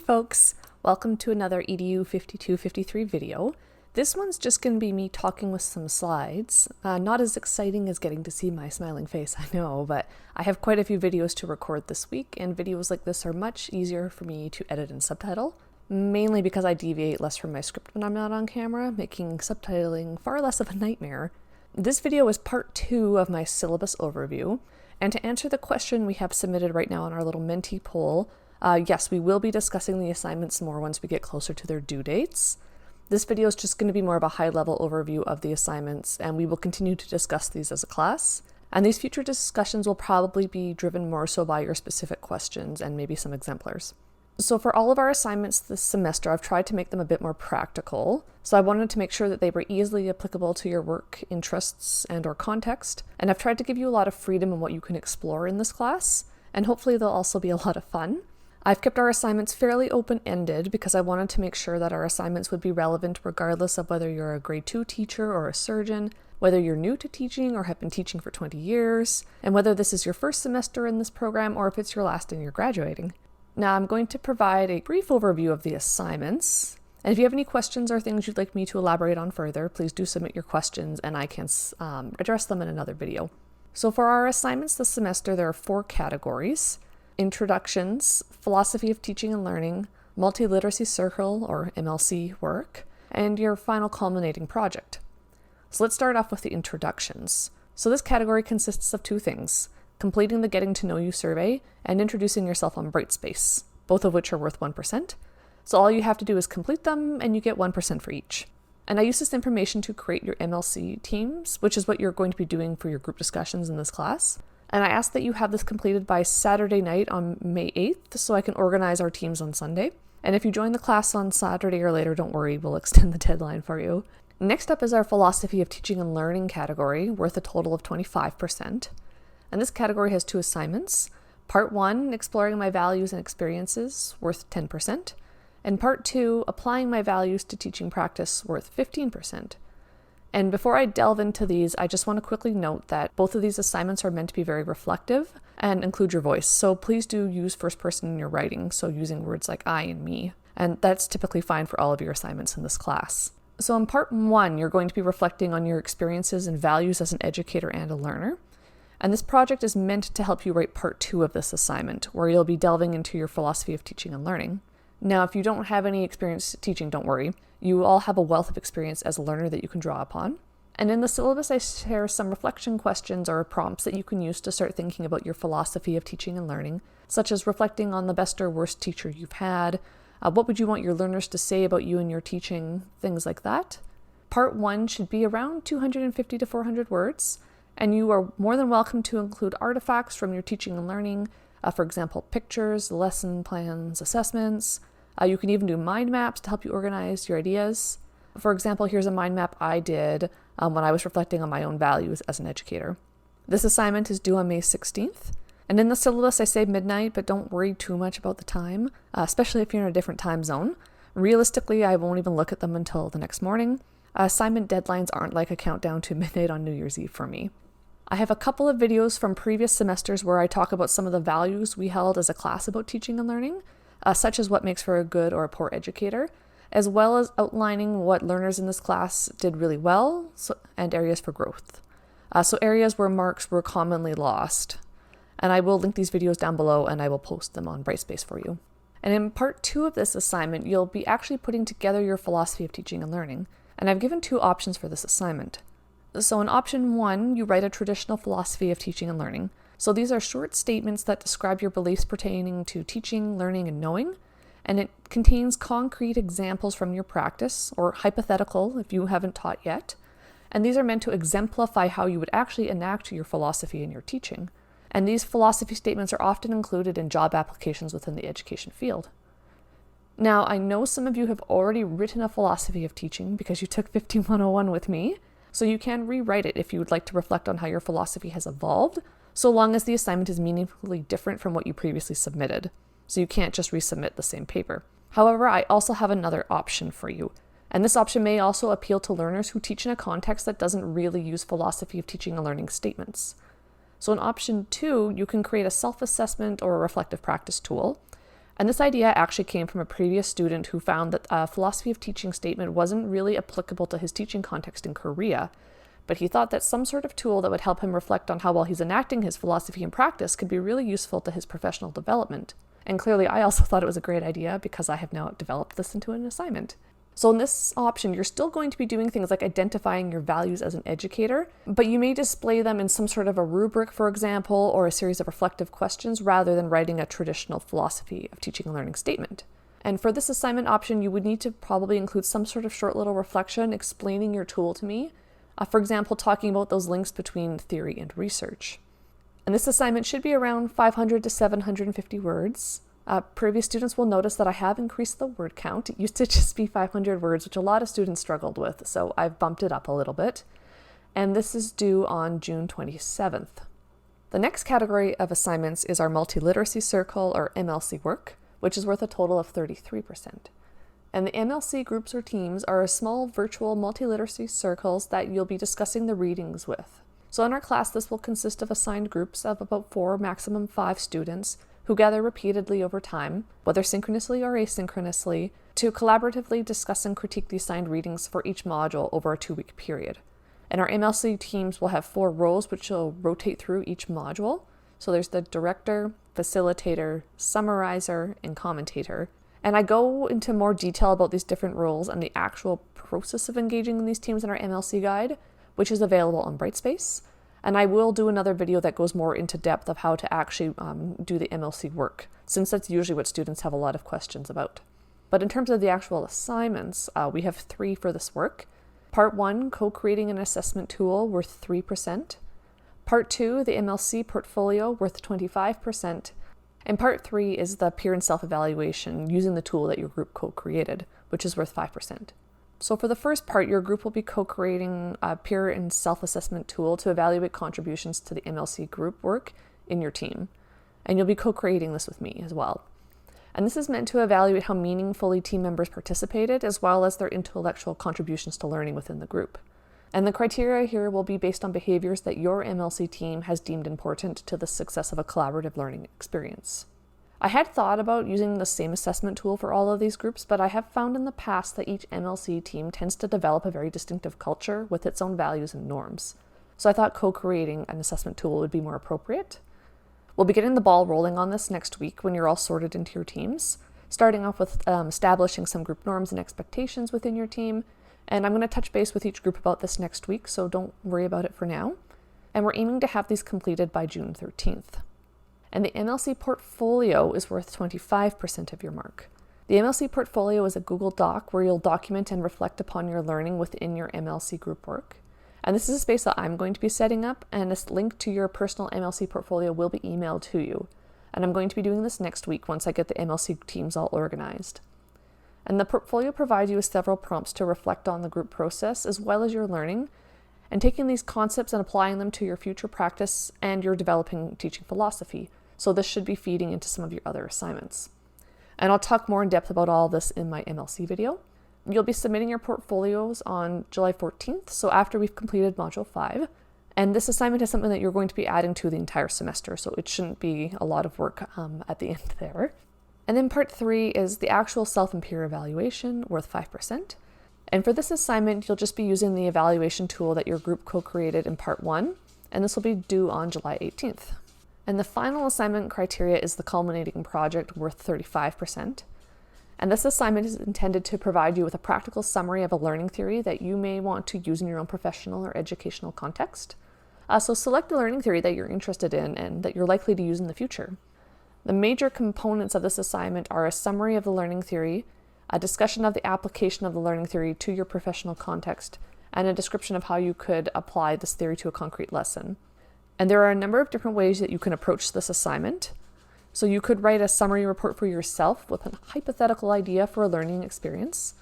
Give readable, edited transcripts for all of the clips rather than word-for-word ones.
folks, welcome to another EDU 5253 video. This one's just going to be me talking with some slides. Not as exciting as getting to see my smiling face, I know, but I have quite a few videos to record this week, and videos like this are much easier for me to edit and subtitle, mainly because I deviate less from my script when I'm not on camera, making subtitling far less of a nightmare. This video is part 2 of my syllabus overview, and to answer the question we have submitted right now on our little Menti poll, yes, we will be discussing the assignments more once we get closer to their due dates. This video is just going to be more of a high-level overview of the assignments, and we will continue to discuss these as a class. And these future discussions will probably be driven more so by your specific questions and maybe some exemplars. So for all of our assignments this semester, I've tried to make them a bit more practical. So I wanted to make sure that they were easily applicable to your work, interests, and or context. And I've tried to give you a lot of freedom in what you can explore in this class, and hopefully they'll also be a lot of fun. I've kept our assignments fairly open-ended because I wanted to make sure that our assignments would be relevant regardless of whether you're a grade 2 teacher or a surgeon, whether you're new to teaching or have been teaching for 20 years, and whether this is your first semester in this program or if it's your last and you're graduating. Now I'm going to provide a brief overview of the assignments, and if you have any questions or things you'd like me to elaborate on further, please do submit your questions and I can address them in another video. So for our assignments this semester, there are 4 categories: Introductions, Philosophy of Teaching and Learning, Multiliteracy Circle or MLC work, and your final culminating project. So let's start off with the introductions. So this category consists of 2 things: completing the Getting to Know You survey and introducing yourself on Brightspace, both of which are worth 1%. So all you have to do is complete them and you get 1% for each. And I use this information to create your MLC teams, which is what you're going to be doing for your group discussions in this class. And I ask that you have this completed by Saturday night on May 8th so I can organize our teams on Sunday. And if you join the class on Saturday or later, don't worry, we'll extend the deadline for you. Next up is our Philosophy of Teaching and Learning category, worth a total of 25%. And this category has 2 assignments. Part 1, Exploring My Values and Experiences, worth 10%. And Part 2, Applying My Values to Teaching Practice, worth 15%. And before I delve into these, I just want to quickly note that both of these assignments are meant to be very reflective and include your voice. So please do use first person in your writing, so using words like I and me. And that's typically fine for all of your assignments in this class. So in Part 1, you're going to be reflecting on your experiences and values as an educator and a learner. And this project is meant to help you write Part 2 of this assignment, where you'll be delving into your philosophy of teaching and learning. Now, if you don't have any experience teaching, don't worry. You all have a wealth of experience as a learner that you can draw upon. And in the syllabus, I share some reflection questions or prompts that you can use to start thinking about your philosophy of teaching and learning, such as reflecting on the best or worst teacher you've had, what would you want your learners to say about you and your teaching, things like that. Part 1 should be around 250 to 400 words, and you are more than welcome to include artifacts from your teaching and learning, for example, pictures, lesson plans, assessments. You can even do mind maps to help you organize your ideas. For example, here's a mind map I did when I was reflecting on my own values as an educator. This assignment is due on May 16th. And in the syllabus, I say midnight, but don't worry too much about the time, especially if you're in a different time zone. Realistically, I won't even look at them until the next morning. Assignment deadlines aren't like a countdown to midnight on New Year's Eve for me. I have a couple of videos from previous semesters where I talk about some of the values we held as a class about teaching and learning, such as what makes for a good or a poor educator, as well as outlining what learners in this class did really well and areas for growth. So areas where marks were commonly lost. And I will link these videos down below and I will post them on Brightspace for you. And in Part 2 of this assignment, you'll be actually putting together your philosophy of teaching and learning. And I've given 2 options for this assignment. So in option 1, you write a traditional philosophy of teaching and learning. So these are short statements that describe your beliefs pertaining to teaching, learning, and knowing. And it contains concrete examples from your practice, or hypothetical if you haven't taught yet. And these are meant to exemplify how you would actually enact your philosophy in your teaching. And these philosophy statements are often included in job applications within the education field. Now, I know some of you have already written a philosophy of teaching because you took 15101 with me, so you can rewrite it if you would like to reflect on how your philosophy has evolved, so long as the assignment is meaningfully different from what you previously submitted. So you can't just resubmit the same paper. However, I also have another option for you. And this option may also appeal to learners who teach in a context that doesn't really use philosophy of teaching and learning statements. So in option 2, you can create a self-assessment or a reflective practice tool. And this idea actually came from a previous student who found that a philosophy of teaching statement wasn't really applicable to his teaching context in Korea, but he thought that some sort of tool that would help him reflect on how well he's enacting his philosophy in practice could be really useful to his professional development. And clearly I also thought it was a great idea because I have now developed this into an assignment. So in this option, you're still going to be doing things like identifying your values as an educator, but you may display them in some sort of a rubric, for example, or a series of reflective questions rather than writing a traditional philosophy of teaching and learning statement. And for this assignment option, you would need to probably include some sort of short little reflection explaining your tool to me. For example, talking about those links between theory and research. And this assignment should be around 500 to 750 words. Previous students will notice that I have increased the word count. It used to just be 500 words, which a lot of students struggled with, so I've bumped it up a little bit. And this is due on June 27th. The next category of assignments is our Multiliteracy Circle, or MLC work, which is worth a total of 33%. And the MLC groups or teams are small virtual multiliteracy circles that you'll be discussing the readings with. So in our class, this will consist of assigned groups of about 4, maximum 5 students who gather repeatedly over time, whether synchronously or asynchronously, to collaboratively discuss and critique the assigned readings for each module over a 2-week period. And our MLC teams will have 4 roles which will rotate through each module. So there's the director, facilitator, summarizer, and commentator. And I go into more detail about these different roles and the actual process of engaging in these teams in our MLC guide, which is available on Brightspace. And I will do another video that goes more into depth of how to actually do the MLC work, since that's usually what students have a lot of questions about. But in terms of the actual assignments, we have 3 for this work. Part 1, co-creating an assessment tool, worth 3%. Part 2, the MLC portfolio, worth 25%. And Part 3 is the peer and self-evaluation using the tool that your group co-created, which is worth 5%. So for the first part, your group will be co-creating a peer and self-assessment tool to evaluate contributions to the MLC group work in your team. And you'll be co-creating this with me as well. And this is meant to evaluate how meaningfully team members participated, as well as their intellectual contributions to learning within the group. And the criteria here will be based on behaviors that your MLC team has deemed important to the success of a collaborative learning experience. I had thought about using the same assessment tool for all of these groups, but I have found in the past that each MLC team tends to develop a very distinctive culture with its own values and norms. So I thought co-creating an assessment tool would be more appropriate. We'll be getting the ball rolling on this next week when you're all sorted into your teams, starting off with establishing some group norms and expectations within your team. And I'm going to touch base with each group about this next week, so don't worry about it for now. And we're aiming to have these completed by June 13th. And the MLC portfolio is worth 25% of your mark. The MLC portfolio is a Google Doc where you'll document and reflect upon your learning within your MLC group work. And this is a space that I'm going to be setting up, and this link to your personal MLC portfolio will be emailed to you. And I'm going to be doing this next week once I get the MLC teams all organized. And the portfolio provides you with several prompts to reflect on the group process as well as your learning, and taking these concepts and applying them to your future practice and your developing teaching philosophy. So this should be feeding into some of your other assignments. And I'll talk more in depth about all this in my MLC video. You'll be submitting your portfolios on July 14th, so after we've completed Module 5. And this assignment is something that you're going to be adding to the entire semester, so it shouldn't be a lot of work at the end there. And then Part 3 is the actual self and peer evaluation, worth 5%. And for this assignment, you'll just be using the evaluation tool that your group co-created in Part 1, and this will be due on July 18th. And the final assignment criteria is the culminating project, worth 35%. And this assignment is intended to provide you with a practical summary of a learning theory that you may want to use in your own professional or educational context. So select the learning theory that you're interested in and that you're likely to use in the future. The major components of this assignment are a summary of the learning theory, a discussion of the application of the learning theory to your professional context, and a description of how you could apply this theory to a concrete lesson. And there are a number of different ways that you can approach this assignment. So you could write a summary report for yourself with a hypothetical idea for a learning experience.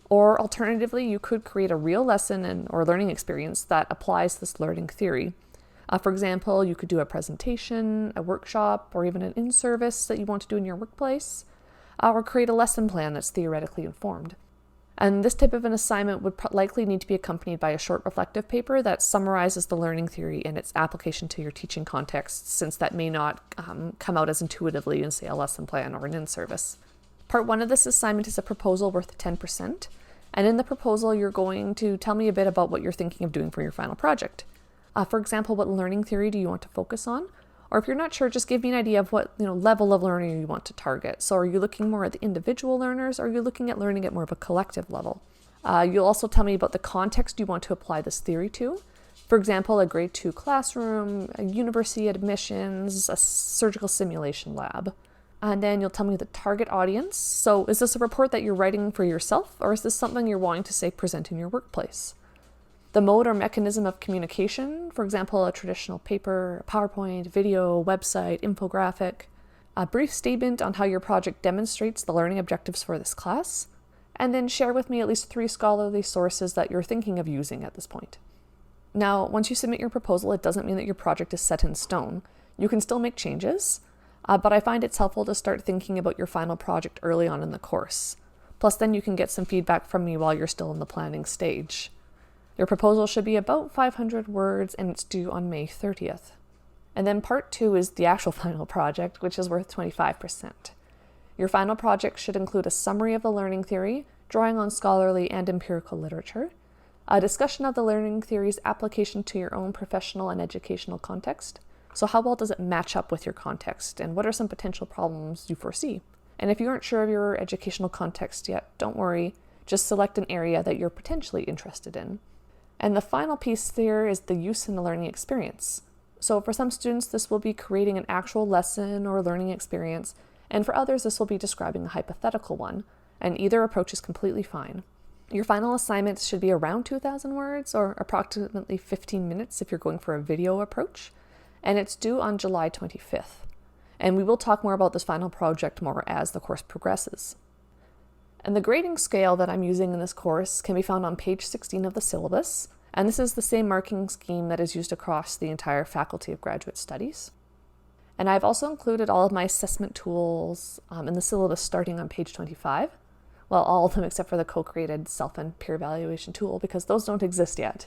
Or alternatively, you could create a real lesson or learning experience that applies this learning theory. For example, you could do a presentation, a workshop, or even an in-service that you want to do in your workplace, or create a lesson plan that's theoretically informed. And this type of an assignment would likely need to be accompanied by a short reflective paper that summarizes the learning theory and its application to your teaching context, since that may not come out as intuitively in, say, a lesson plan or an in-service. Part 1 of this assignment is a proposal worth 10%. And in the proposal, you're going to tell me a bit about what you're thinking of doing for your final project. For example, what learning theory do you want to focus on? Or if you're not sure, just give me an idea of what level of learning you want to target. So are you looking more at the individual learners, or are you looking at learning at more of a collective level? You'll also tell me about the context you want to apply this theory to. For example, a grade 2 classroom, a university admissions, a surgical simulation lab. And then you'll tell me the target audience. So is this a report that you're writing for yourself, or is this something you're wanting to, say, present in your workplace? The mode or mechanism of communication, for example, a traditional paper, PowerPoint, video, website, infographic. A brief statement on how your project demonstrates the learning objectives for this class. And then share with me at least 3 scholarly sources that you're thinking of using at this point. Now, once you submit your proposal, it doesn't mean that your project is set in stone. You can still make changes. But I find it's helpful to start thinking about your final project early on in the course. Plus, then you can get some feedback from me while you're still in the planning stage. Your proposal should be about 500 words, and it's due on May 30th. And then part 2 is the actual final project, which is worth 25%. Your final project should include a summary of the learning theory, drawing on scholarly and empirical literature, a discussion of the learning theory's application to your own professional and educational context. So how well does it match up with your context, and what are some potential problems you foresee? And if you aren't sure of your educational context yet, don't worry, just select an area that you're potentially interested in. And the final piece there is the use in the learning experience. So for some students, this will be creating an actual lesson or learning experience, and for others, this will be describing a hypothetical one, and either approach is completely fine. Your final assignment should be around 2,000 words, or approximately 15 minutes if you're going for a video approach. And it's due on July 25th. And we will talk more about this final project more as the course progresses. And the grading scale that I'm using in this course can be found on page 16 of the syllabus, and this is the same marking scheme that is used across the entire Faculty of Graduate Studies. And I've also included all of my assessment tools in the syllabus starting on page 25. Well, all of them except for the co-created self and peer evaluation tool, because those don't exist yet.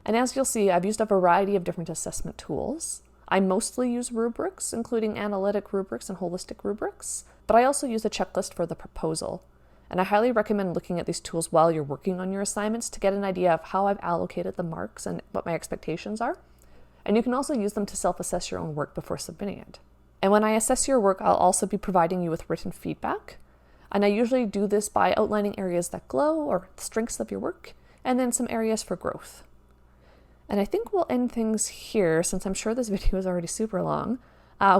And as you'll see, I've used a variety of different assessment tools. I mostly use rubrics, including analytic rubrics and holistic rubrics, but I also use a checklist for the proposal. And I highly recommend looking at these tools while you're working on your assignments to get an idea of how I've allocated the marks and what my expectations are. And you can also use them to self-assess your own work before submitting it. And when I assess your work, I'll also be providing you with written feedback. And I usually do this by outlining areas that glow or the strengths of your work, and then some areas for growth. And I think we'll end things here, since I'm sure this video is already super long.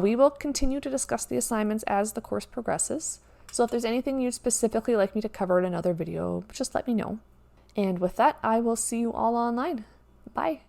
We will continue to discuss the assignments as the course progresses. So if there's anything you'd specifically like me to cover in another video, just let me know. And with that, I will see you all online. Bye.